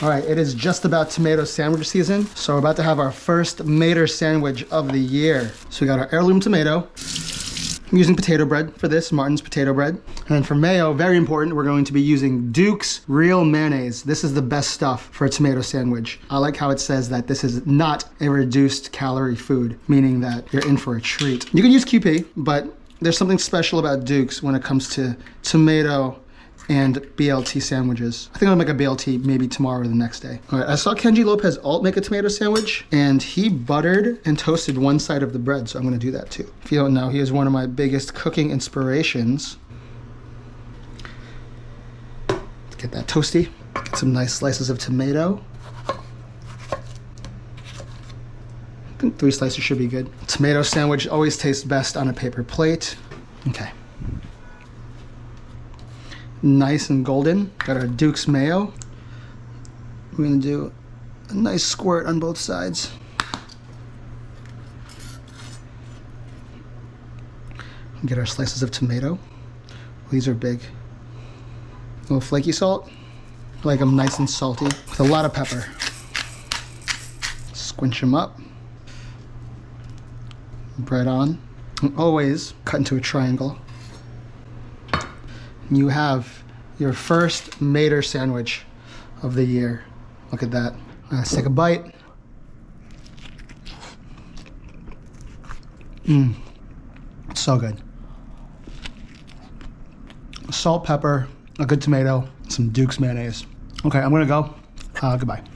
All right, it is just about tomato sandwich season. So we're about to have our first Mater sandwich of the year. So we got our heirloom tomato. I'm using potato bread for this, Martin's potato bread. And then for mayo, very important, we're going to be using Duke's Real Mayonnaise. This is the best stuff for a tomato sandwich. I like how it says that this is not a reduced calorie food, meaning that you're in for a treat. You can use QP, but there's something special about Duke's when it comes to tomato and BLT sandwiches. I think I'll make a BLT maybe tomorrow or the next day. All right, I saw Kenji Lopez Alt make a tomato sandwich, and he buttered and toasted one side of the bread, so I'm gonna do that too. If you don't know, he is one of my biggest cooking inspirations. Let's get that toasty. Get some nice slices of tomato. I think 3 slices should be good. Tomato sandwich always tastes best on a paper plate. Okay. Nice and golden. Got our Duke's mayo. We're gonna do a nice squirt on both sides. Get our slices of tomato. These are big. A little flaky salt. I like them nice and salty with a lot of pepper. Squinch them up. Bread on. And always cut into a triangle. You have your first Mater sandwich of the year. Look at that. Let's take a bite. It's so good. Salt, pepper, a good tomato, some Duke's mayonnaise. Okay, I'm gonna go. Goodbye.